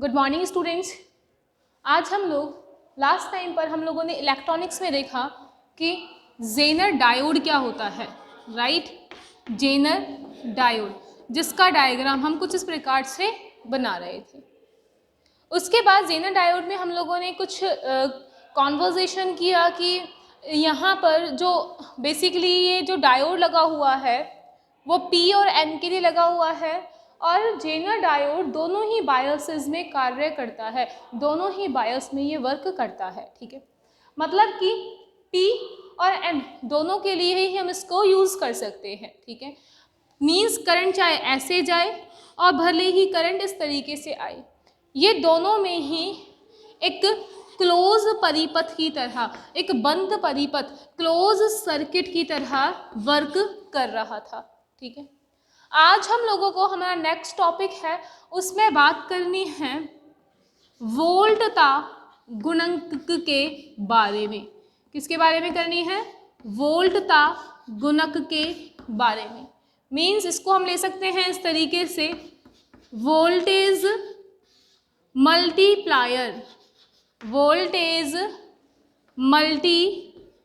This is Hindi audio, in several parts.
Good morning students. आज हम लोग लास्ट टाइम पर हम लोगों ने इलेक्ट्रॉनिक्स में देखा कि जेनर डायोड क्या होता है, राइट। जेनर डायोड, जिसका डायग्राम हम कुछ इस प्रकार से बना रहे थे। उसके बाद जेनर डायोड में हम लोगों ने कुछ कॉन्वर्जेशन किया कि यहाँ पर जो बेसिकली ये जो डायोड लगा हुआ है वो P और N के लिए लगा हुआ है और जेनर डायोड दोनों ही बायसेस में कार्य करता है, दोनों ही बायस में ये वर्क करता है, ठीक है। मतलब कि P और N दोनों के लिए ही हम इसको यूज़ कर सकते हैं, ठीक है। मीन्स करंट चाहे ऐसे जाए और भले ही करंट इस तरीके से आए, ये दोनों में ही एक क्लोज परिपथ की तरह, एक बंद परिपथ, क्लोज सर्किट की तरह वर्क कर रहा था, ठीक है। आज हम लोगों को हमारा नेक्स्ट टॉपिक है, उसमें बात करनी है वोल्टता गुणक के बारे में। किसके बारे में करनी है? वोल्टता गुणक के बारे में। मीन्स इसको हम ले सकते हैं इस तरीके से, वोल्टेज मल्टीप्लायर, वोल्टेज मल्टीप्लायर।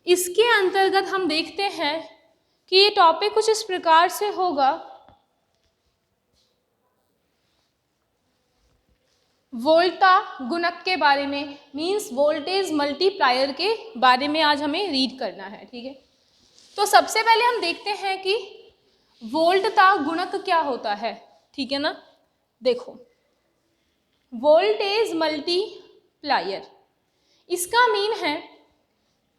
इसके अंतर्गत हम देखते हैं कि ये टॉपिक कुछ इस प्रकार से होगा, वोल्टता गुणक के बारे में, मीन्स वोल्टेज मल्टीप्लायर के बारे में आज हमें रीड करना है, ठीक है। तो सबसे पहले हम देखते हैं कि वोल्टता गुणक क्या होता है, ठीक है ना। देखो, वोल्टेज मल्टीप्लायर, इसका मीन है,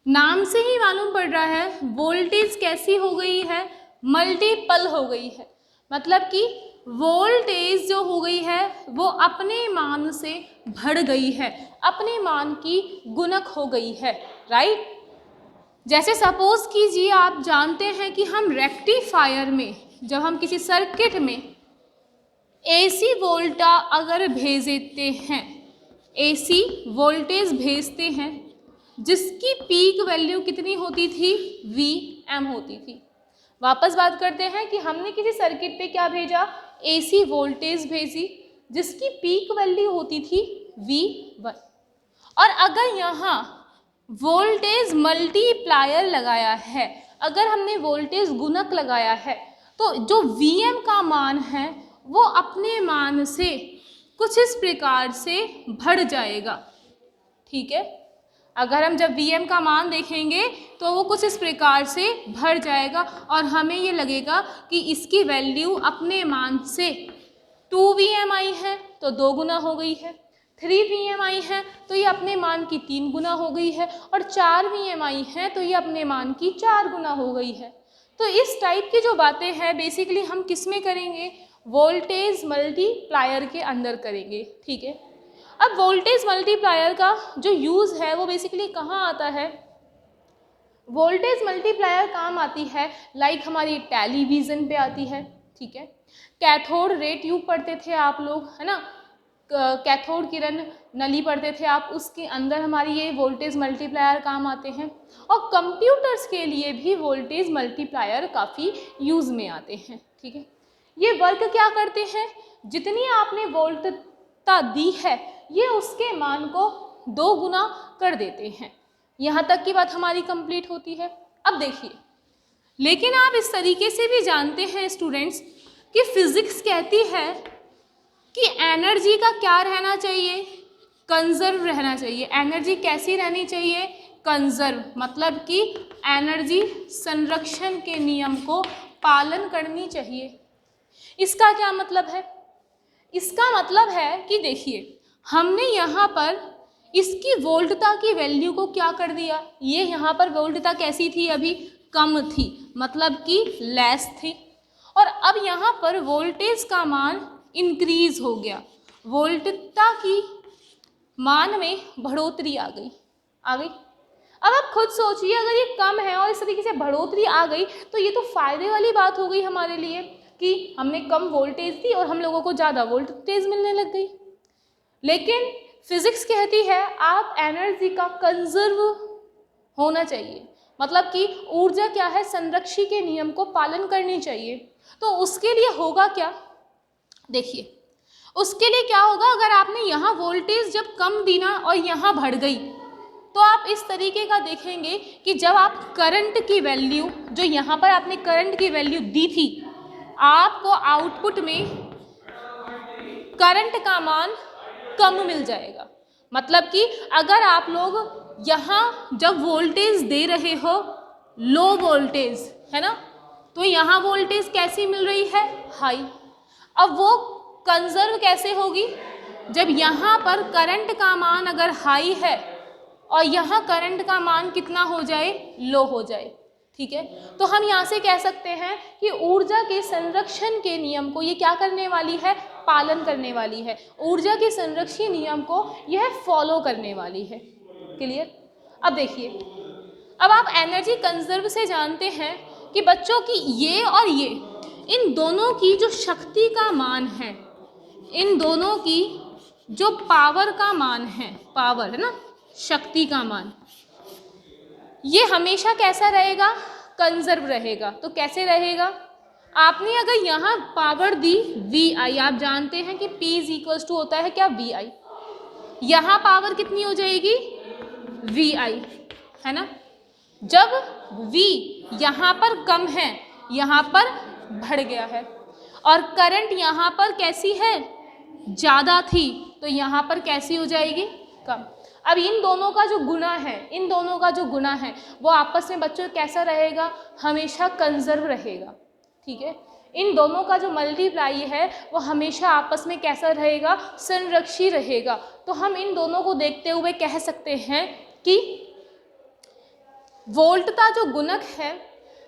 नाम से ही मालूम पड़ रहा है, वोल्टेज कैसी हो गई है? मल्टीपल हो गई है। मतलब कि वोल्टेज जो हो गई है वो अपने मान से बढ़ गई है, अपने मान की गुणक हो गई है, राइट। जैसे सपोज कीजिए, आप जानते हैं कि हम रेक्टिफायर में, जब हम किसी सर्किट में AC वोल्टा अगर भेजते हैं, AC वोल्टेज भेजते हैं, जिसकी पीक वैल्यू कितनी होती थी? Vm होती थी। वापस बात करते हैं कि हमने किसी सर्किट पे क्या भेजा? AC वोल्टेज भेजी, जिसकी पीक वैल्यू होती थी V1। और अगर यहाँ वोल्टेज मल्टीप्लायर लगाया है, अगर हमने वोल्टेज गुणक लगाया है, तो जो Vm का मान है वो अपने मान से कुछ इस प्रकार से बढ़ जाएगा, ठीक है। अगर हम जब Vm का मान देखेंगे तो वो कुछ इस प्रकार से बढ़ जाएगा और हमें ये लगेगा कि इसकी वैल्यू अपने मान से 2Vm आई है तो 2 गुना हो गई है, 3Vm आई है तो ये अपने मान की 3 गुना हो गई है, और 4Vm आई है तो ये अपने मान की 4 गुना हो गई है। तो इस टाइप की जो बातें हैं बेसिकली हम किस में करेंगे? वोल्टेज मल्टीप्लायर के अंदर करेंगे, ठीक है। अब वोल्टेज मल्टीप्लायर का जो यूज़ है वो बेसिकली कहाँ आता है? वोल्टेज मल्टीप्लायर काम आती है लाइक हमारी टेलीविज़न पे आती है, ठीक है। कैथोड रे ट्यूब पढ़ते थे आप लोग, है ना, कैथोड किरण नली पढ़ते थे आप, उसके अंदर हमारी ये वोल्टेज मल्टीप्लायर काम आते हैं। और कंप्यूटर्स के लिए भी वोल्टेज मल्टीप्लायर काफ़ी यूज़ में आते हैं, ठीक है। ये वर्क क्या करते हैं? जितनी आपने वोल्टता दी है ये उसके मान को 2 गुना कर देते हैं। यहाँ तक की बात हमारी कंप्लीट होती है। अब देखिए, लेकिन आप इस तरीके से भी जानते हैं स्टूडेंट्स कि फिजिक्स कहती है कि एनर्जी का क्या रहना चाहिए? कंजर्व रहना चाहिए। एनर्जी कैसी रहनी चाहिए? कंजर्व, मतलब कि एनर्जी संरक्षण के नियम को पालन करनी चाहिए। इसका क्या मतलब है? इसका मतलब है कि देखिए, हमने यहाँ पर इसकी वोल्टता की वैल्यू को क्या कर दिया? ये यहाँ पर वोल्टता कैसी थी? अभी कम थी, मतलब कि लेस थी। और अब यहाँ पर वोल्टेज का मान इंक्रीज हो गया, वोल्टता की मान में बढ़ोतरी आ गई। अब आप खुद सोचिए, अगर ये कम है और इस तरीके से बढ़ोतरी आ गई तो ये तो फायदे वाली बात हो गई हमारे लिए कि हमने कम वोल्टेज दी और हम लोगों को ज़्यादा वोल्टेज मिलने लग गई। लेकिन फिजिक्स कहती है आप एनर्जी का कंजर्व होना चाहिए, मतलब कि ऊर्जा क्या है? संरक्षण के नियम को पालन करनी चाहिए। तो उसके लिए होगा क्या? देखिए उसके लिए क्या होगा, अगर आपने यहाँ वोल्टेज जब कम दी ना और यहाँ बढ़ गई, तो आप इस तरीके का देखेंगे कि जब आप करंट की वैल्यू, जो यहाँ पर आपने करंट की वैल्यू दी थी, आपको आउटपुट में करंट का मान कम मिल जाएगा। मतलब कि अगर आप लोग यहाँ जब वोल्टेज दे रहे हो लो वोल्टेज, है ना, तो यहाँ वोल्टेज कैसी मिल रही है, हाई। अब वो कंजर्व कैसे होगी, जब यहाँ पर करंट का मान अगर हाई है और यहाँ करंट का मान कितना हो जाए, लो हो जाए। ठीक है, तो हम यहाँ से कह सकते हैं कि ऊर्जा के संरक्षण के नियम को ये क्या करने वाली है, पालन करने वाली है। ऊर्जा के संरक्षण नियम को यह फॉलो करने वाली है। क्लियर। अब देखिए, अब आप एनर्जी कंजर्व से जानते हैं कि बच्चों की ये और ये, इन दोनों की जो शक्ति का मान है, इन दोनों की जो पावर का मान है, पावर है ना, शक्ति का मान, ये हमेशा कैसा रहेगा, कंजर्व रहेगा। तो कैसे रहेगा, आपने अगर यहाँ पावर दी VI, आप जानते हैं कि P इज इक्वल्स टू होता है क्या, VI। यहाँ पावर कितनी हो जाएगी, VI, है ना। जब V यहाँ पर कम है, यहाँ पर बढ़ गया है, और करंट यहाँ पर कैसी है, ज़्यादा थी, तो यहाँ पर कैसी हो जाएगी, कम। अब इन दोनों का जो गुणा है, इन दोनों का जो गुणा है वो आपस में बच्चों कैसा रहेगा, हमेशा कंजर्व रहेगा। ठीक है, इन दोनों का जो मल्टीप्लाई है वो हमेशा आपस में कैसा रहेगा, संरक्षी रहेगा। तो हम इन दोनों को देखते हुए कह सकते हैं कि वोल्टता जो गुणक है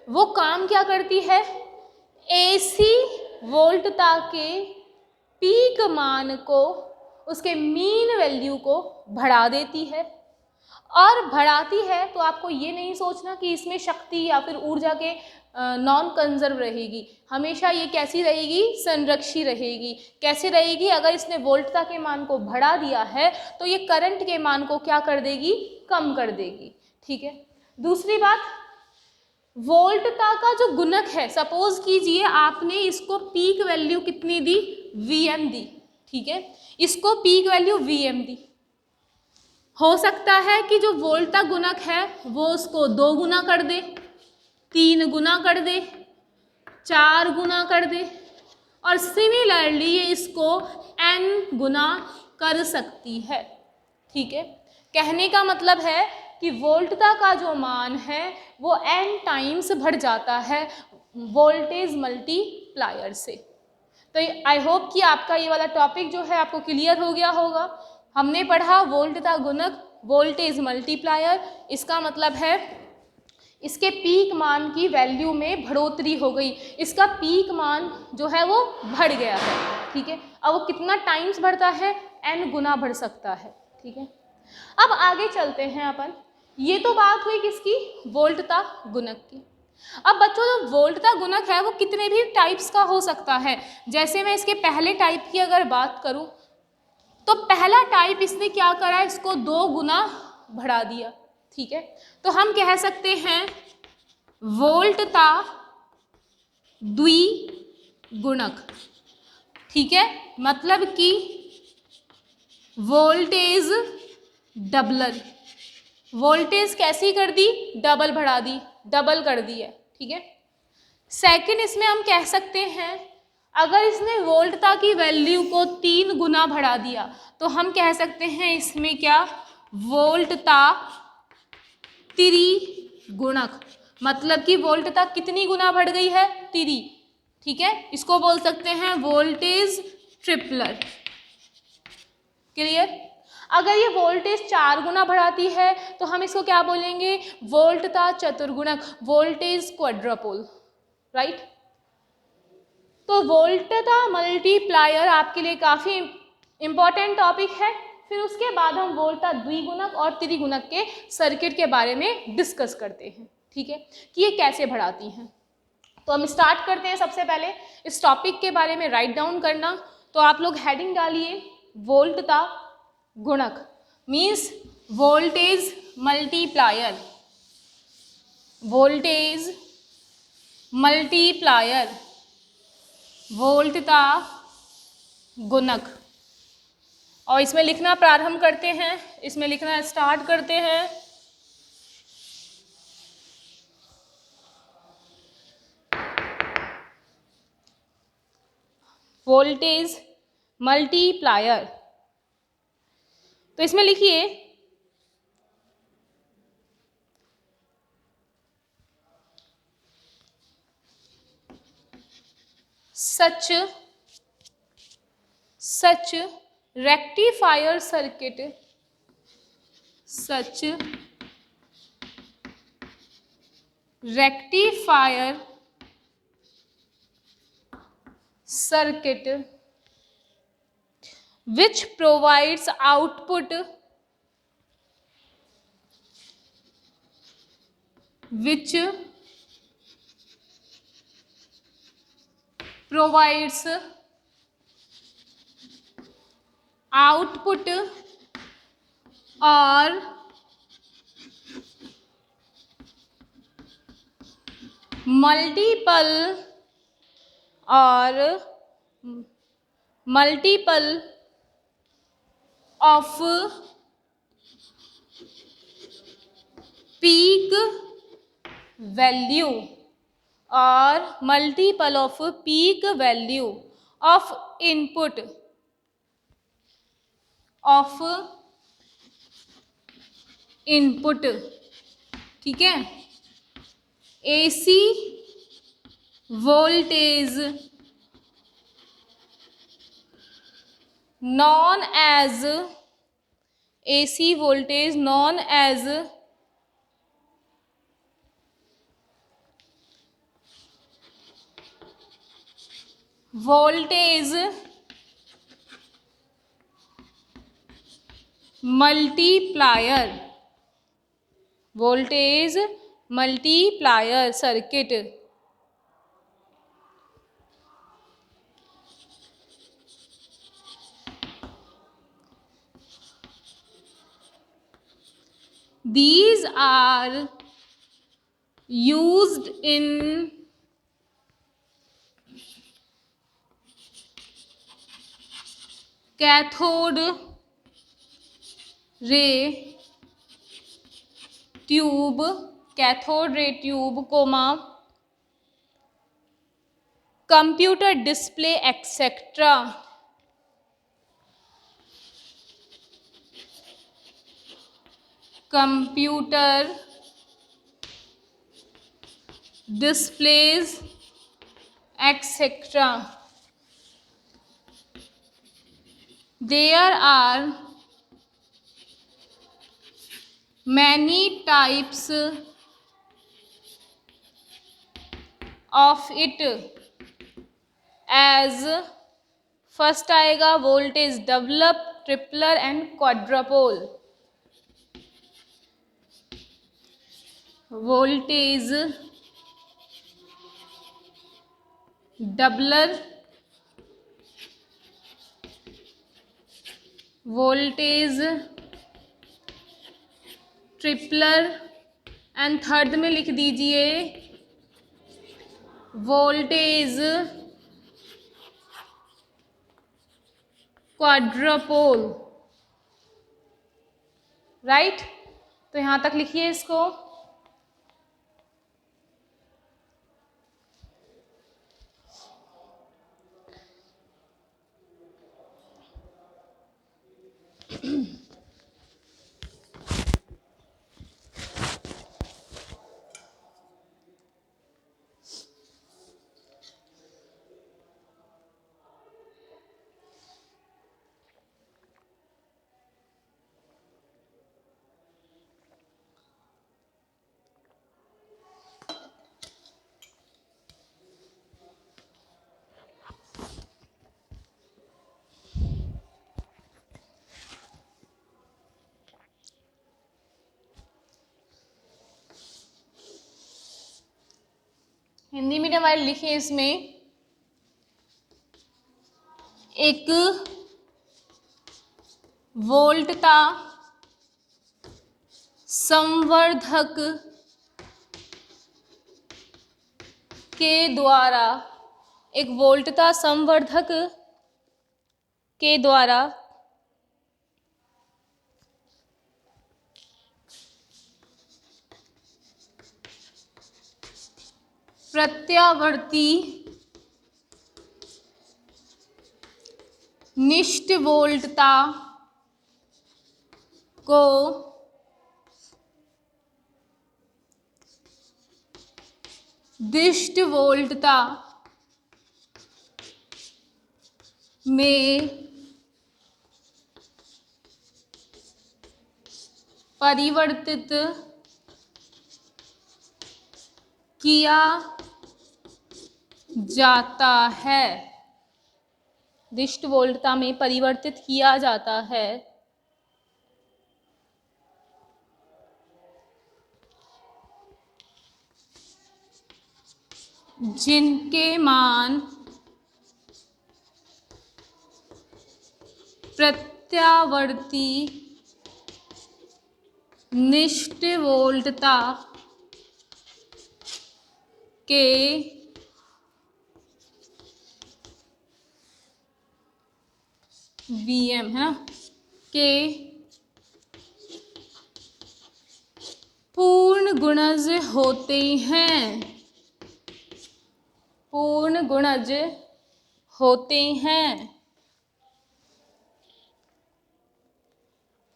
वो काम क्या करती है, AC वोल्टता के पीक मान को, उसके मीन वैल्यू को बढ़ा देती है। और बढ़ाती है तो आपको ये नहीं सोचना कि इसमें शक्ति या फिर ऊर्जा के नॉन कंजर्व रहेगी, हमेशा ये कैसी रहेगी, संरक्षी रहेगी। कैसे रहेगी, अगर इसने वोल्टता के मान को बढ़ा दिया है तो ये करंट के मान को क्या कर देगी, कम कर देगी। ठीक है। दूसरी बात, वोल्टता का जो गुणक है, सपोज कीजिए आपने इसको पीक वैल्यू कितनी दी, Vm दी। ठीक है, इसको पीक वैल्यू Vm दी। हो सकता है कि जो वोल्टता गुणक है वो उसको 2 गुना कर दे, 3 गुना कर दे, 4 गुना कर दे, और सिमिलरली ये इसको n गुना कर सकती है। ठीक है, कहने का मतलब है कि वोल्टता का जो मान है वो n टाइम्स बढ़ जाता है वोल्टेज मल्टीप्लायर से। तो आई होप कि आपका ये वाला टॉपिक जो है आपको क्लियर हो गया होगा। हमने पढ़ा वोल्टता गुणक, वोल्टेज मल्टीप्लायर, इसका मतलब है इसके पीक मान की वैल्यू में बढ़ोतरी हो गई, इसका पीक मान जो है वो बढ़ गया है। ठीक है, अब वो कितना टाइम्स बढ़ता है, n गुना बढ़ सकता है। ठीक है, अब आगे चलते हैं अपन। ये तो बात हुई किसकी, वोल्टता गुणक की। अब बच्चों जो वोल्टता गुणक है वो कितने भी टाइप्स का हो सकता है। जैसे मैं इसके पहले टाइप की अगर बात करूं तो पहला टाइप इसने क्या करा, इसको 2 गुना बढ़ा दिया। ठीक है, तो हम कह सकते हैं वोल्टता द्विगुणक। ठीक है, मतलब कि वोल्टेज डबलर, वोल्टेज कैसी कर दी, डबल बढ़ा दी, डबल कर दी है। ठीक है, सेकंड इसमें हम कह सकते हैं अगर इसने वोल्टता की वैल्यू को 3 गुना बढ़ा दिया तो हम कह सकते हैं इसमें क्या, वोल्टता त्रिगुणक। मतलब कि वोल्टता कितनी गुना बढ़ गई है, 3। ठीक है, इसको बोल सकते हैं वोल्टेज ट्रिपलर। क्लियर। अगर ये वोल्टेज 4 गुना बढ़ाती है तो हम इसको क्या बोलेंगे, वोल्टता चतुर्गुणक, वोल्टेज क्वाड्रपोल। राइट। तो वोल्टता मल्टीप्लायर आपके लिए काफ़ी इम्पॉर्टेंट टॉपिक है। फिर उसके बाद हम वोल्टता द्विगुणक और त्रिगुणक के सर्किट के बारे में डिस्कस करते हैं। ठीक है, कि ये कैसे बढ़ाती हैं। तो हम स्टार्ट करते हैं। सबसे पहले इस टॉपिक के बारे में राइट डाउन करना। तो आप लोग हेडिंग डालिए, वोल्टता गुणक means voltage multiplier, voltage multiplier, वोल्टता गुणक। और इसमें लिखना प्रारंभ करते हैं, इसमें लिखना स्टार्ट करते हैं। Voltage multiplier. तो इसमें लिखिए such rectifier circuit, such rectifier circuit which provides output, which provides output or multiple of peak value or multiple of peak value of input ठीक है। AC voltage known as voltage multiplier circuit these are used in cathode ray tube, computer display, etc. Computer displays, etc. There are many types of it as first आएगा voltage doubler, tripler and quadrupler. Voltage doubler, voltage tripler and third में लिख दीजिए वोल्टेज क्वाड्रपोल। राइट, तो यहाँ तक लिखिए इसको। हिंदी मीडियम वाले लिखिए इसमें एक वोल्टता संवर्धक के द्वारा, एक वोल्टता संवर्धक के द्वारा प्रत्यावर्ती निष्ठ वोल्टता को दिष्ट वोल्टता में परिवर्तित किया जाता है। दिष्ट वोल्टता में परिवर्तित किया जाता है जिनके मान प्रत्यावर्ती निष्ठ वोल्टता के Vm है ना के पूर्ण गुणज होते हैं, पूर्ण गुणज होते हैं,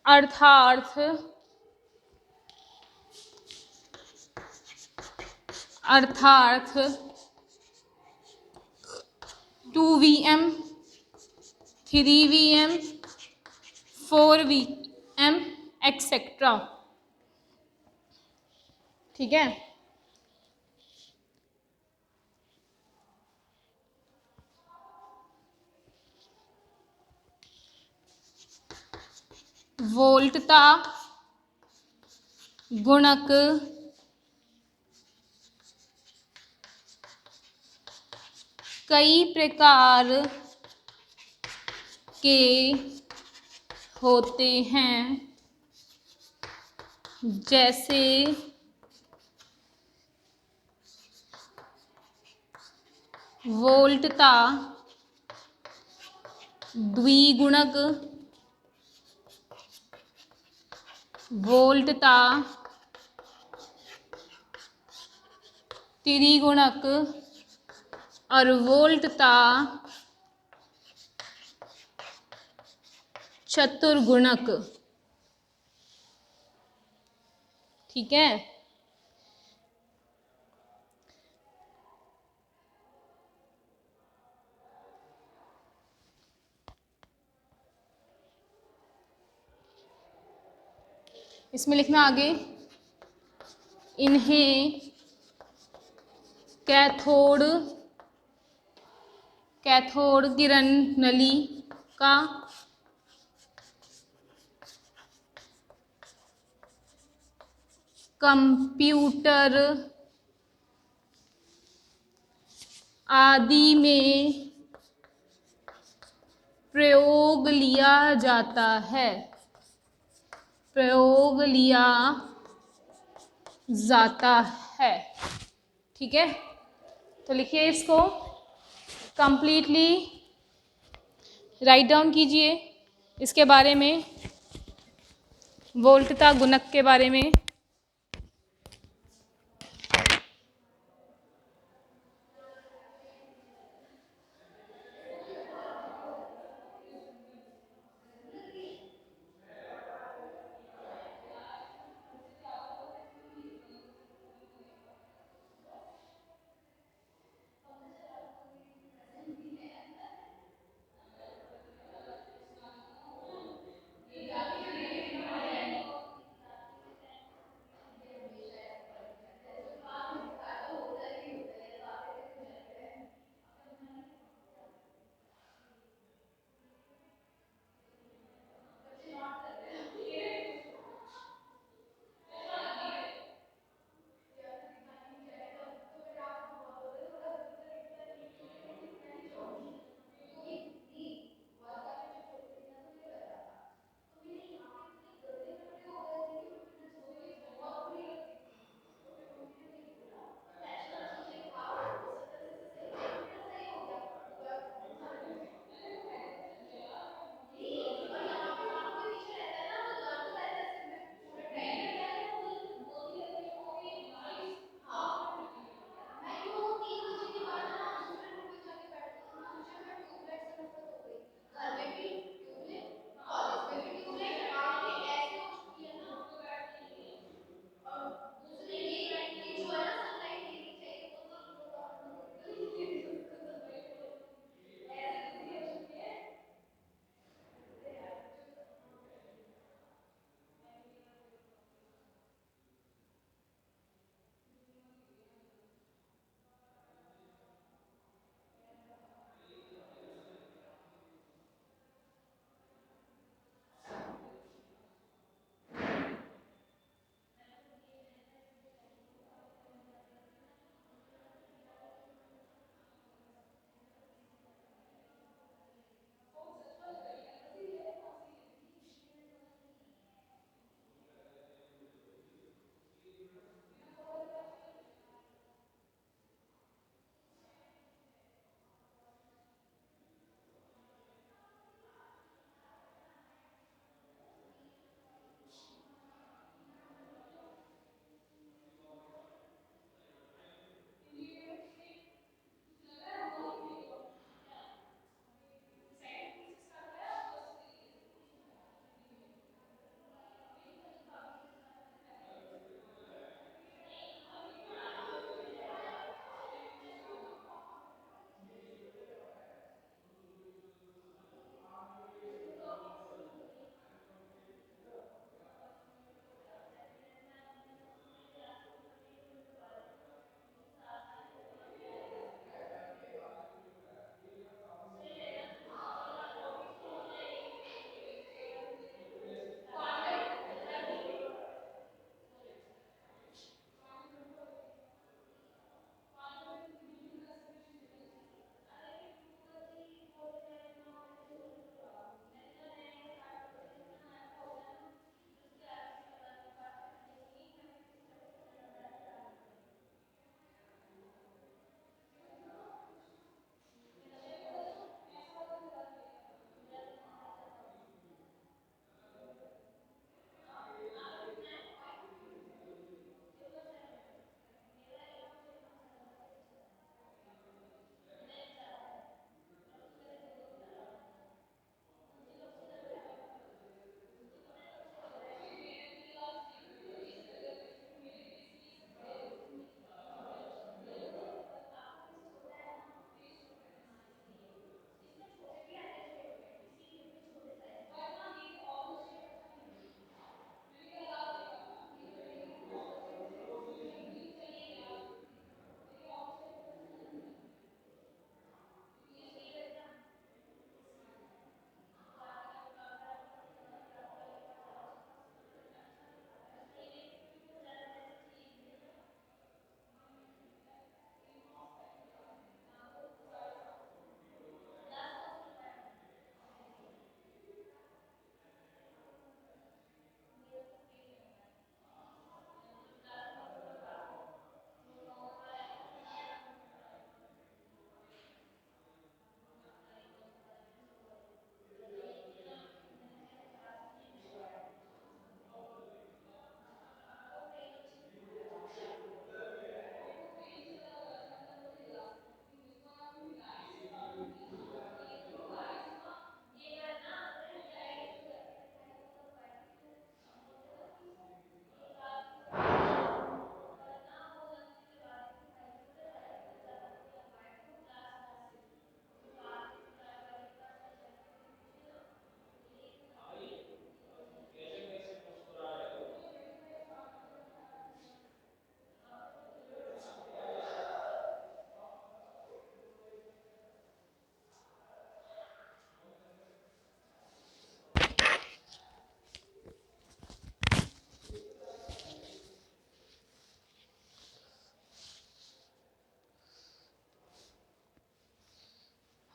अर्थात 2Vm 3Vm 4Vm एक्सेट्रा। ठीक है, वोल्टता गुणक कई प्रकार के होते हैं, जैसे वोल्टता द्विगुणक, वोल्टता त्रिगुणक और वोल्टता चतुर्गुणक। ठीक है, इसमें लिखना आगे, इन्हें कैथोड किरण नली का कंप्यूटर आदि में प्रयोग लिया जाता है, प्रयोग लिया जाता है। ठीक है, तो लिखिए, इसको कंप्लीटली राइट डाउन कीजिए, इसके बारे में, वोल्टता गुणक के बारे में।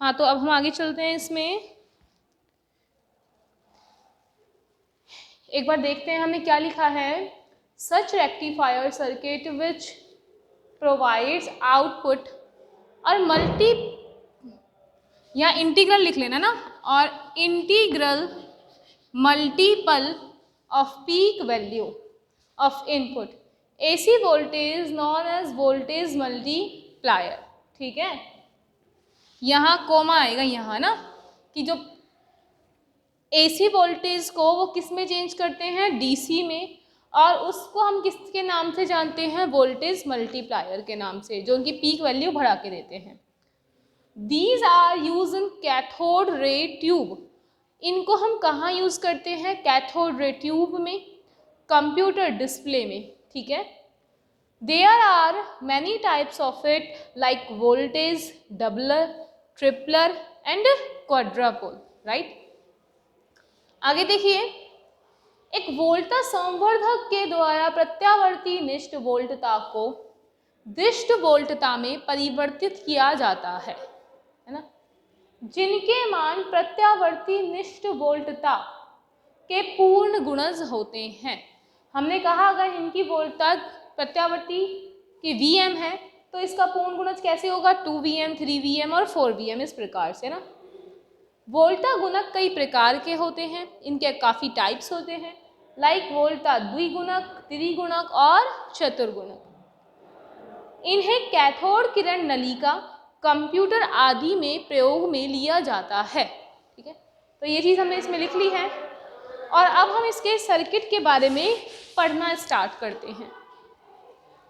हाँ, तो अब हम आगे चलते हैं। इसमें एक बार देखते हैं हमें क्या लिखा है। Such rectifier circuit which provides output और मल्टी, यहाँ इंटीग्रल लिख लेना ना, और integral multiple of peak value of input AC voltage known as voltage multiplier. ठीक है, यहाँ कोमा आएगा यहाँ ना, कि जो AC वोल्टेज को वो किस में चेंज करते हैं, DC में, और उसको हम किसके नाम से जानते हैं, वोल्टेज मल्टीप्लायर के नाम से, जो उनकी पीक वैल्यू बढ़ा के देते हैं। These are used in cathode ray tube. इनको हम कहाँ यूज़ करते हैं, कैथोड रे ट्यूब में, कंप्यूटर डिस्प्ले में। ठीक है, there are many types of it like voltage doubler, tripler and quadrupole. Right, आगे देखिए, एक वोल्टा संवर्धक के द्वारा प्रत्यावर्ती निष्ठ वोल्टता को दिष्ट वोल्टता में परिवर्तित किया जाता है ना, जिनके मान प्रत्यावर्ती निष्ठ वोल्टता के पूर्ण गुणज होते हैं। हमने कहा अगर इनकी वोल्टता प्रत्यावर्ती की Vm है तो इसका पूर्ण गुणज कैसे होगा, 2Vm, 3Vm और 4Vm, इस प्रकार से ना। वोल्टा गुणक कई प्रकार के होते हैं, इनके काफ़ी टाइप्स होते हैं, लाइक वोल्टा द्विगुणक, त्रिगुणक और चतुर्गुणक। इन्हें कैथोड किरण नलिका, कंप्यूटर आदि में प्रयोग में लिया जाता है। ठीक है, तो ये चीज़ हमने इसमें लिख ली है, और अब हम इसके सर्किट के बारे में पढ़ना स्टार्ट करते हैं।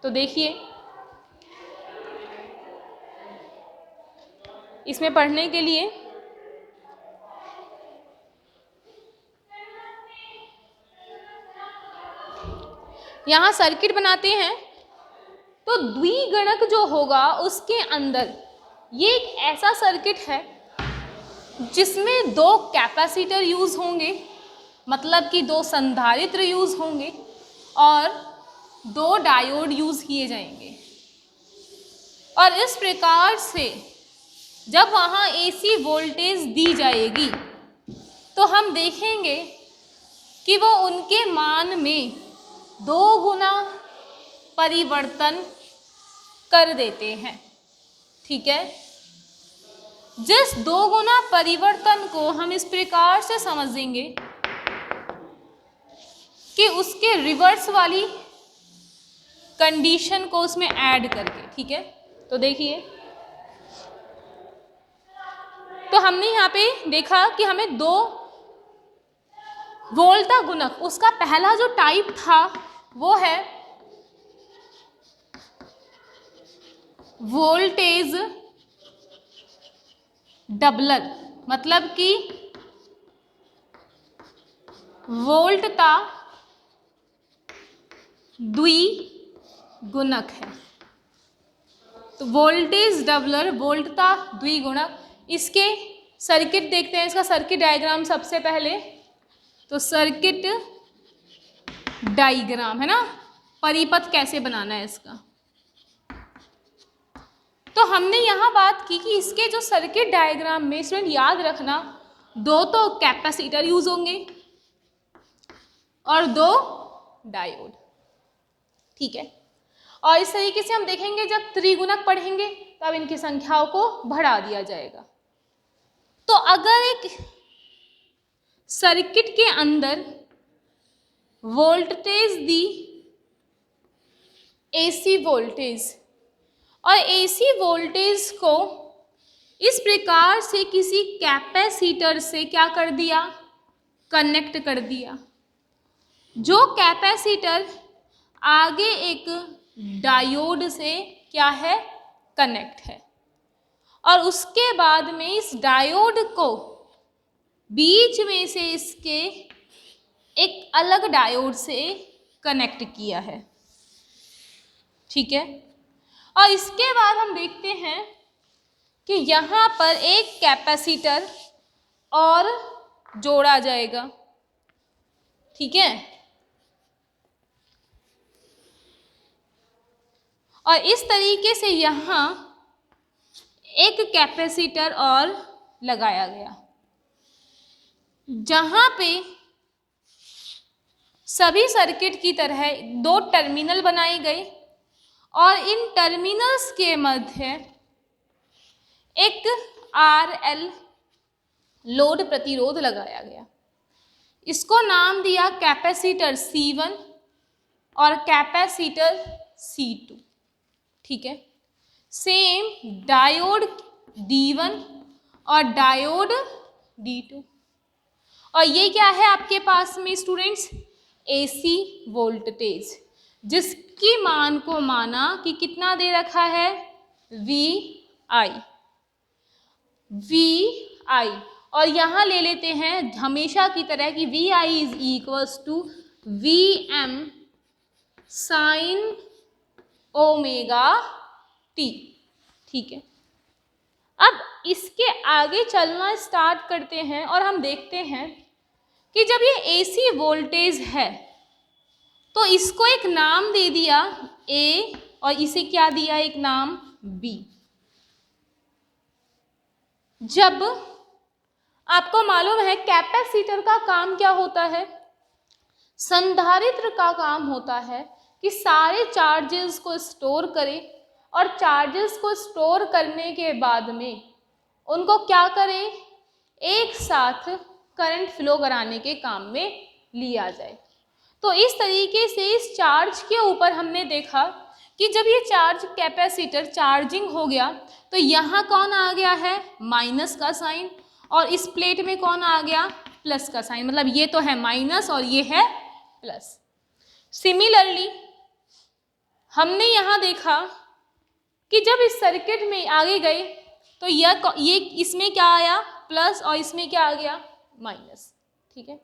तो देखिए, इसमें पढ़ने के लिए यहाँ सर्किट बनाते हैं, तो द्विगुणक जो होगा उसके अंदर ये एक ऐसा सर्किट है जिसमें 2 कैपेसिटर यूज़ होंगे, मतलब कि 2 संधारित्र यूज़ होंगे और 2 डायोड यूज़ किए जाएंगे। और इस प्रकार से जब वहाँ AC वोल्टेज दी जाएगी तो हम देखेंगे कि वो उनके मान में 2 गुना परिवर्तन कर देते हैं। ठीक है, जिस 2 गुना परिवर्तन को हम इस प्रकार से समझेंगे कि उसके रिवर्स वाली कंडीशन को उसमें ऐड करके। ठीक है, तो देखिए, तो हमने यहाँ पे देखा कि हमें 2 वोल्टा गुणक, उसका पहला जो टाइप था वो है वोल्टेज डबलर, मतलब कि वोल्टता द्विगुणक है। तो वोल्टेज डबलर, वोल्टता द्विगुणक। इसके सर्किट देखते हैं, इसका सर्किट डायग्राम सबसे पहले। तो सर्किट डायग्राम है ना, परिपथ कैसे बनाना है इसका। तो हमने यहाँ बात की कि इसके जो सर्किट डायग्राम में स्टूडेंट याद रखना, 2 तो कैपेसिटर यूज होंगे और 2 डायोड। ठीक है, और इस तरीके से हम देखेंगे जब त्रिगुणक पढ़ेंगे तब इनकी संख्याओं को बढ़ा दिया जाएगा। तो अगर एक सर्किट के अंदर वोल्टेज दी AC वोल्टेज, और AC वोल्टेज को इस प्रकार से किसी कैपेसिटर से क्या कर दिया, कनेक्ट कर दिया, जो कैपेसिटर आगे एक डायोड से क्या है, कनेक्ट है, और उसके बाद में इस डायोड को बीच में से इसके एक अलग डायोड से कनेक्ट किया है। ठीक है, और इसके बाद हम देखते हैं कि यहाँ पर एक कैपेसिटर और जोड़ा जाएगा। ठीक है, और इस तरीके से यहाँ एक कैपेसिटर और लगाया गया, जहां पे सभी सर्किट की तरह दो टर्मिनल बनाए गए और इन टर्मिनल्स के मध्य एक RL लोड प्रतिरोध लगाया गया। इसको नाम दिया कैपेसिटर C1 और कैपेसिटर C2, ठीक है। सेम डायोड D1 और डायोड D2, और ये क्या है आपके पास में स्टूडेंट्स, AC वोल्टेज, जिसकी मान को माना कि कितना दे रखा है, VI, और यहाँ ले लेते हैं हमेशा की तरह कि VI is equals to VM sine omega T, ठीक है। अब इसके आगे चलना स्टार्ट करते हैं और हम देखते हैं कि जब ये AC वोल्टेज है तो इसको एक नाम दे दिया A और इसे क्या दिया, एक नाम B। जब आपको मालूम है कैपेसिटर का काम क्या होता है, संधारित्र का काम होता है कि सारे चार्जेस को स्टोर करे और चार्जेस को स्टोर करने के बाद में उनको क्या करे, एक साथ करंट फ्लो कराने के काम में लिया जाए। तो इस तरीके से इस चार्ज के ऊपर हमने देखा कि जब ये चार्ज कैपेसिटर चार्जिंग हो गया तो यहाँ कौन आ गया है, माइनस का साइन, और इस प्लेट में कौन आ गया, प्लस का साइन, मतलब ये तो है माइनस और ये है प्लस। सिमिलरली हमने यहाँ देखा कि जब इस सर्किट में आगे गए तो ये इसमें क्या आया, प्लस, और इसमें क्या आ गया, माइनस, ठीक है।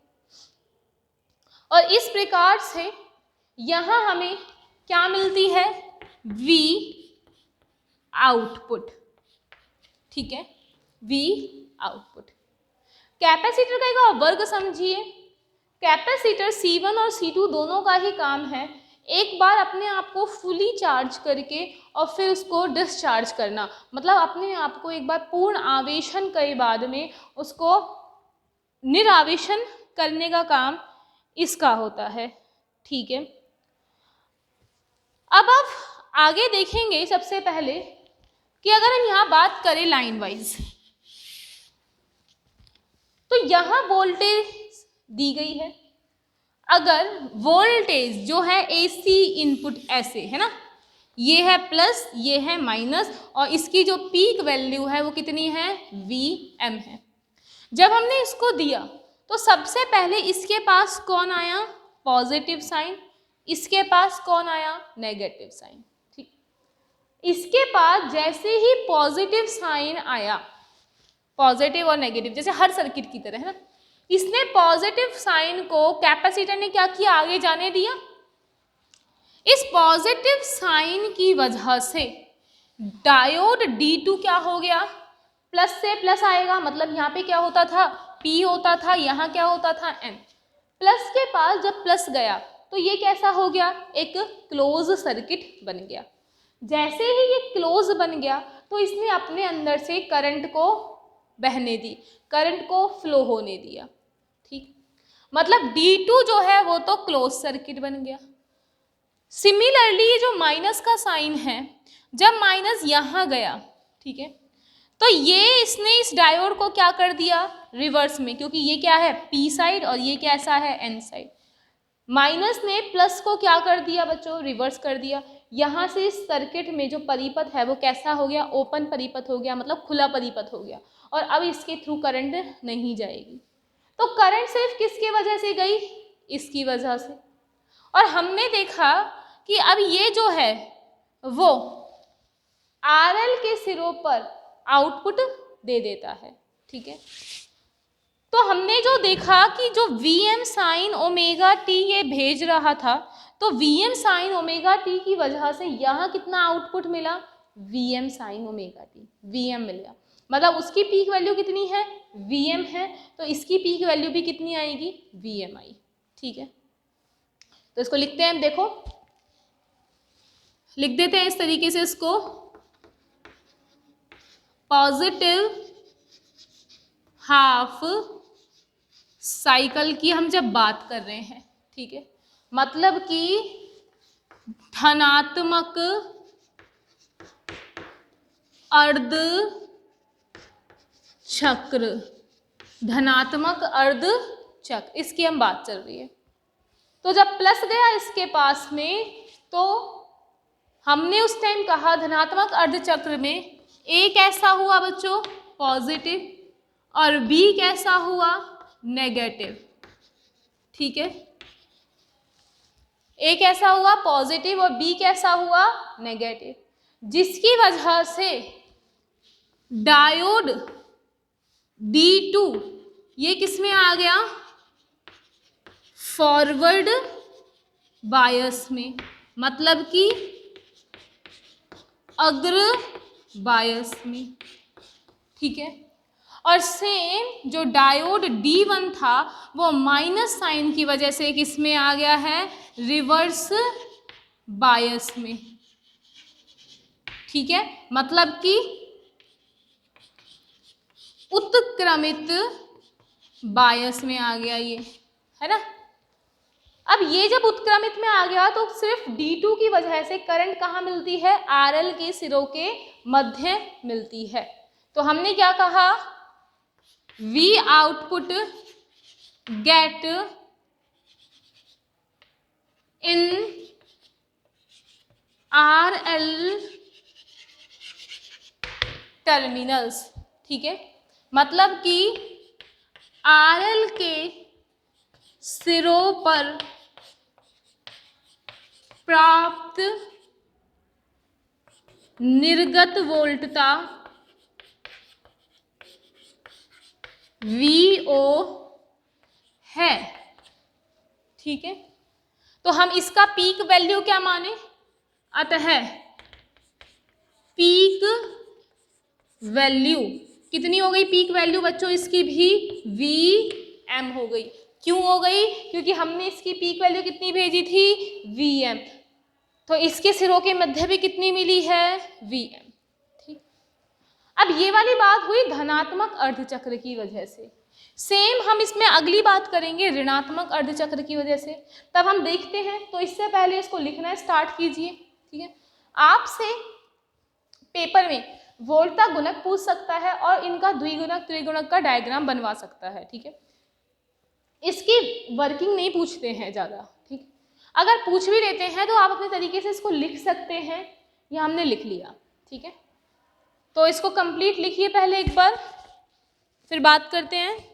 और इस प्रकार से यहाँ हमें क्या मिलती है, V आउटपुट, ठीक है, V आउटपुट। कैपेसिटर का एक वर्ग समझिए, कैपेसिटर C1 और C2 दोनों का ही काम है एक बार अपने आप को फुली चार्ज करके और फिर उसको डिस्चार्ज करना, मतलब अपने आप को एक बार पूर्ण आवेशन के बाद में उसको निरावेशन करने का काम इसका होता है, ठीक है। अब आप आगे देखेंगे सबसे पहले कि अगर हम यहाँ बात करें लाइन वाइज, तो यहाँ वोल्टेज दी गई है। अगर वोल्टेज जो है AC इनपुट ऐसे है ना, ये है प्लस, ये है माइनस, और इसकी जो पीक वैल्यू है वो कितनी है, VM है। जब हमने इसको दिया तो सबसे पहले इसके पास कौन आया, पॉजिटिव साइन, इसके पास कौन आया, नेगेटिव साइन, ठीक। इसके पास जैसे ही पॉजिटिव साइन आया, पॉजिटिव और नेगेटिव जैसे हर सर्किट की तरह है ना, इसने पॉजिटिव साइन को कैपेसिटर ने क्या किया, आगे जाने दिया। इस पॉजिटिव साइन की वजह से डायोड D2 क्या हो गया, प्लस से प्लस आएगा, मतलब यहाँ पे क्या होता था, P होता था, यहाँ क्या होता था, N। प्लस के पास जब प्लस गया तो ये कैसा हो गया, एक क्लोज सर्किट बन गया। जैसे ही ये क्लोज बन गया तो इसने अपने अंदर से करंट को बहने दी, करंट को फ्लो होने दिया, ठीक। मतलब D2 जो है वो तो क्लोज सर्किट बन गया। सिमिलरली ये जो माइनस का साइन है, जब माइनस यहाँ गया, ठीक है, तो ये इसने इस डायोड को क्या कर दिया, रिवर्स में, क्योंकि ये क्या है, P साइड और ये कैसा है, N साइड। माइनस ने प्लस को क्या कर दिया बच्चों, रिवर्स कर दिया। यहाँ से इस सर्किट में जो परिपथ है वो कैसा हो गया, ओपन परिपथ हो गया, मतलब खुला परिपथ हो गया, और अब इसके थ्रू करंट नहीं जाएगी। तो करंट सिर्फ किसकी वजह से गई, इसकी वजह से। और हमने देखा कि अब ये जो है वो RL के सिरों पर आउटपुट दे देता है, ठीक है। तो हमने जो देखा कि जो VM साइन ओमेगा T ये भेज रहा था, तो VM साइन ओमेगा T की वजह से यहाँ कितना आउटपुट मिला, VM sine omega T, VM मिल गया। मतलब उसकी पीक वैल्यू कितनी है, VM है, तो इसकी पीक वैल्यू भी कितनी आएगी, VM आई, ठीक है। तो इसको लिखते हैं, देखो लिख देते हैं इस तरीके से इसको, पॉजिटिव हाफ साइकिल की हम जब बात कर रहे हैं, ठीक है, मतलब कि धनात्मक अर्ध चक्र, धनात्मक अर्ध चक्र, इसकी हम बात चल रही है। तो जब प्लस गया इसके पास में, तो हमने उस टाइम कहा धनात्मक अर्ध चक्र में ए कैसा हुआ बच्चों, पॉजिटिव, और बी कैसा हुआ, नेगेटिव, ठीक है। ए कैसा हुआ, पॉजिटिव, और बी कैसा हुआ, नेगेटिव, जिसकी वजह से डायोड D2 ये किस में आ गया, फॉरवर्ड बायस में, मतलब कि अग्र बायस में, ठीक है। और सेम जो डायोड D1 था वो माइनस साइन की वजह से किस में आ गया है, रिवर्स बायस में, ठीक है, मतलब कि उत्क्रमित बायस में आ गया, ये है ना। अब ये जब उत्क्रमित में आ गया तो सिर्फ D2 की वजह से करंट कहाँ मिलती है, RL के सिरों के मध्य मिलती है। तो हमने क्या कहा, V output get in RL terminals, ठीक है, मतलब कि RL के सिरों पर प्राप्त निर्गत वोल्टता VO है, ठीक है। तो हम इसका पीक वैल्यू क्या माने, अतः पीक वैल्यू कितनी हो गई, पीक वैल्यू बच्चों इसकी भी VM हो गई। क्यों हो गई, क्योंकि हमने इसकी पीक वैल्यू कितनी भेजी थी, VM, तो इसके सिरों के मध्य भी कितनी मिली है, VM, ठीक। अब ये वाली बात हुई धनात्मक अर्धचक्र की वजह से। सेम हम इसमें अगली बात करेंगे ऋणात्मक अर्धचक्र की वजह से, तब हम देखते हैं। तो इससे पहले इसको लिखना स्टार्ट कीजिए, ठीक है। आपसे पेपर में वोल्टता गुणक पूछ सकता है और इनका द्विगुणक त्रिगुणक का डायग्राम बनवा सकता है, ठीक है। इसकी वर्किंग नहीं पूछते हैं ज़्यादा, ठीक। अगर पूछ भी लेते हैं तो आप अपने तरीके से इसको लिख सकते हैं, यह हमने लिख लिया, ठीक है। तो इसको कंप्लीट लिखिए पहले एक बार, फिर बात करते हैं।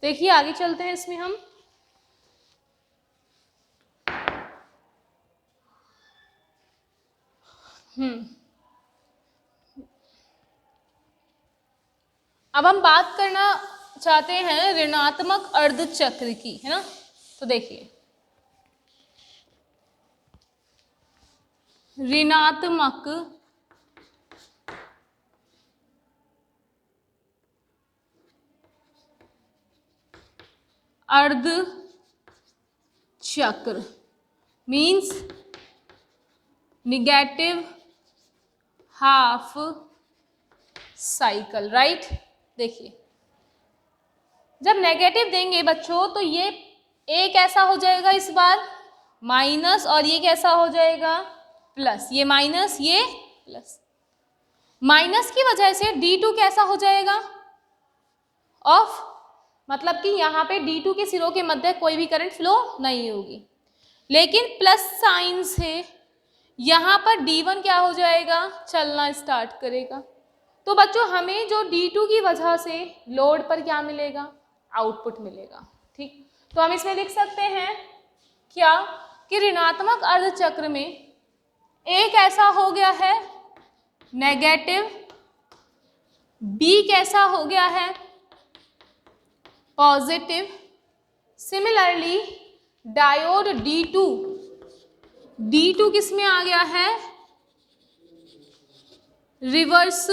देखिए आगे चलते हैं इसमें हम। अब हम बात करना चाहते हैं ऋणात्मक अर्धचक्र की, है ना। तो देखिए ऋणात्मक अर्धचक्र means negative half cycle, right. देखिए जब नेगेटिव देंगे बच्चों तो ये ए कैसा हो जाएगा इस बार माइनस, और ये कैसा हो जाएगा प्लस, ये माइनस ये प्लस। माइनस की वजह से D2 कैसा हो जाएगा ऑफ, मतलब कि यहाँ पे D2 के सिरों के मध्य कोई भी करंट फ्लो नहीं होगी। लेकिन प्लस साइन से यहाँ पर D1 क्या हो जाएगा, चलना स्टार्ट करेगा। तो बच्चों हमें जो D2 की वजह से लोड पर क्या मिलेगा, आउटपुट मिलेगा, ठीक। तो हम इसमें लिख सकते हैं क्या कि ऋणात्मक अर्धचक्र में A कैसा हो गया है नेगेटिव, B कैसा हो गया है पॉजिटिव। सिमिलरली डायोड D2 किस में आ गया है, रिवर्स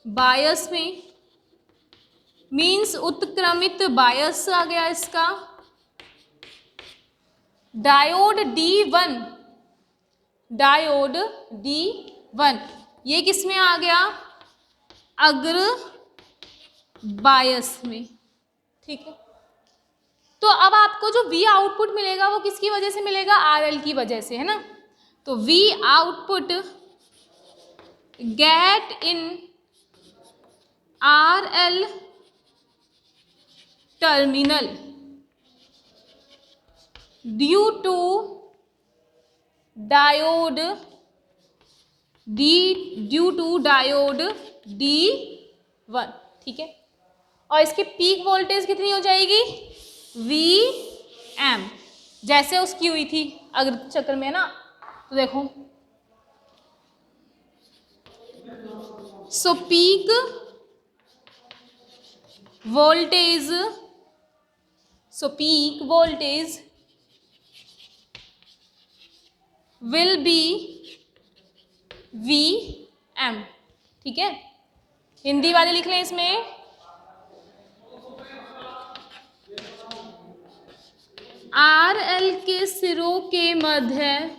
बायस में, मीन्स उत्क्रमित बायस आ गया इसका। डायोड D1 ये किस में आ गया, अग्र बायस में, ठीक है। तो अब आपको जो V आउटपुट मिलेगा वो किसकी वजह से मिलेगा, RL की वजह से, है ना। तो V output get in RL terminal due to diode D1, ठीक है। और इसकी पीक वोल्टेज कितनी हो जाएगी, Vm, जैसे उसकी हुई थी अर्धचक्र में ना। तो देखो so peak voltage will be Vm, ठीक है। हिंदी वाले लिख लें इसमें, RL के सिरों के मध्य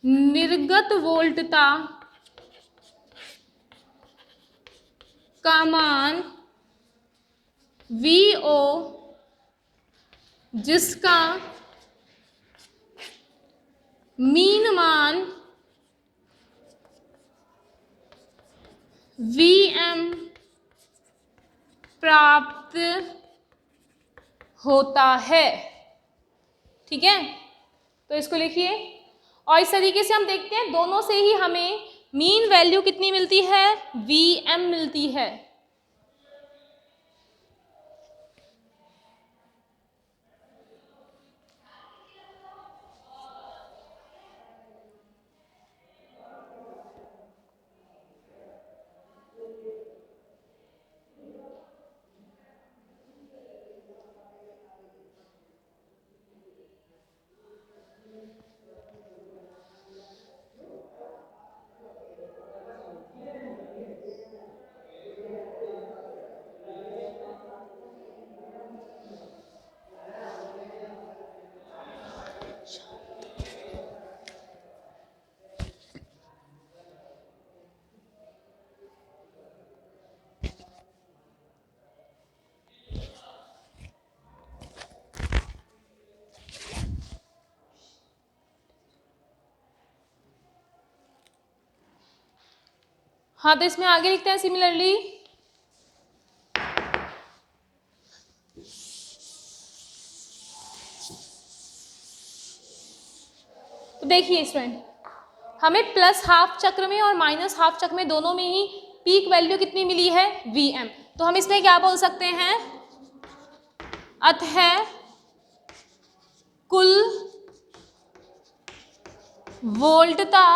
निर्गत वोल्टता का मान Vo, जिसका मीन मान Vm प्राप्त होता है, ठीक है। तो इसको लिखिए, और इस तरीके से हम देखते हैं दोनों से ही हमें मीन वैल्यू कितनी मिलती है, Vm मिलती है। हाँ तो इसमें आगे लिखते हैं सिमिलरली तो देखिए स्टूडेंट, हमें प्लस हाफ चक्र में और माइनस हाफ चक्र में दोनों में ही पीक वैल्यू कितनी मिली है, Vm। तो हम इसमें क्या बोल सकते हैं, अतः कुल वोल्टता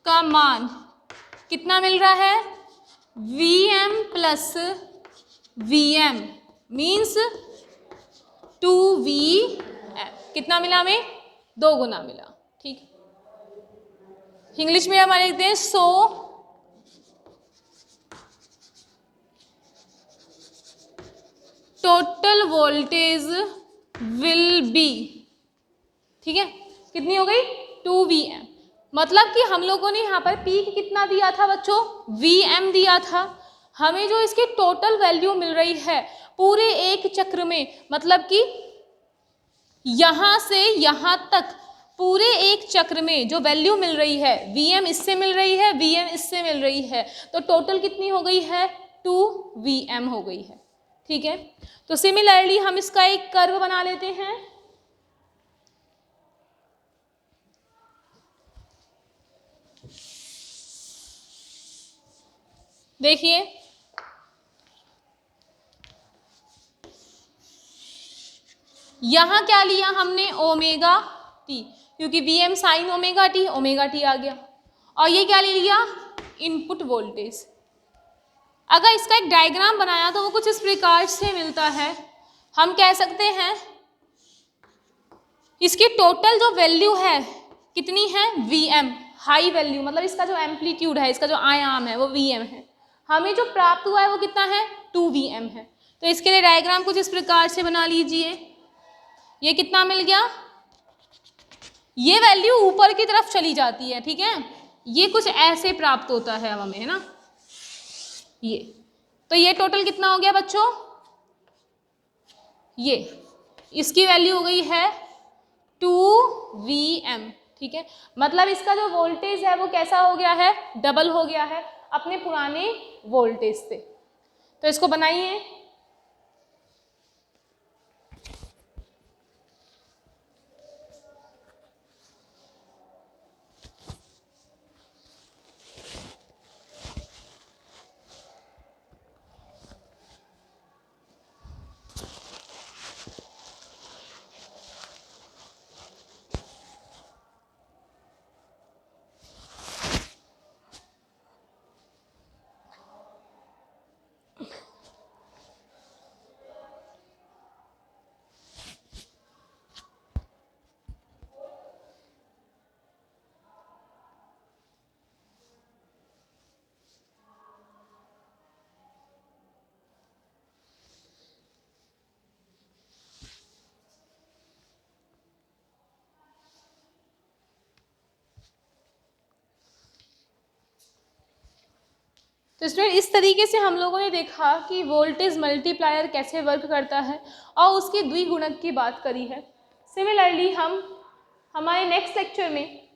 का मान कितना मिल रहा है, Vm plus Vm means 2Vm। कितना मिला हमें, 2 गुना मिला। ठीक, इंग्लिश में हमारे लिखते हैं so total voltage will B, ठीक है, कितनी हो गई, 2Vm। मतलब कि हम लोगों ने यहाँ पर पीक कितना दिया था बच्चों, Vm दिया था। हमें जो इसकी टोटल वैल्यू मिल रही है पूरे एक चक्र में, मतलब कि यहाँ से यहाँ तक पूरे एक चक्र में जो वैल्यू मिल रही है, Vm इससे मिल रही है, Vm इससे मिल रही है, तो टोटल कितनी हो गई है, 2Vm हो गई है। ठीक है, तो सिमिलरली हम इसका एक कर्व बना लेते हैं। देखिए, यहां क्या लिया हमने, ओमेगा टी, क्योंकि Vm साइन ओमेगा टी आ गया। और ये क्या ले लिया, इनपुट वोल्टेज। अगर इसका एक डायग्राम बनाया तो वो कुछ इस प्रकार से मिलता है। हम कह सकते हैं इसकी टोटल जो वैल्यू है कितनी है, Vm, हाई वैल्यू, मतलब इसका जो एम्पलीट्यूड है, इसका जो आयाम है वो Vm है। हमें जो प्राप्त हुआ है वो कितना है, 2Vm है। तो इसके लिए डायग्राम कुछ इस प्रकार से बना लीजिए। ये कितना मिल गया, ये वैल्यू ऊपर की तरफ चली जाती है, ठीक है, ये कुछ ऐसे प्राप्त होता है हमें, है ना, ये। तो ये टोटल कितना हो गया बच्चों, ये इसकी वैल्यू हो गई है 2Vm। ठीक है, मतलब इसका जो वोल्टेज है वो कैसा हो गया है, डबल हो गया है अपने पुराने वोल्टेज से। तो इसको बनाइए। तो स्टूडेंट, इस तरीके से हम लोगों ने देखा कि वोल्टेज मल्टीप्लायर कैसे वर्क करता है और उसके द्विगुणक की बात करी है। सिमिलरली हम हमारे नेक्स्ट लेक्चर में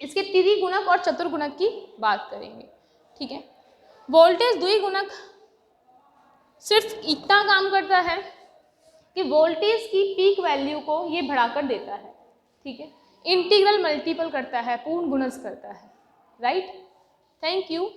इसके त्रिगुणक और चतुर्गुणक की बात करेंगे। ठीक है, वोल्टेज द्विगुणक सिर्फ इतना काम करता है कि वोल्टेज की पीक वैल्यू को ये बढ़ाकर देता है। ठीक है, इंटीग्रल मल्टीपल करता है, पूर्ण गुणज करता है। Right, thank you.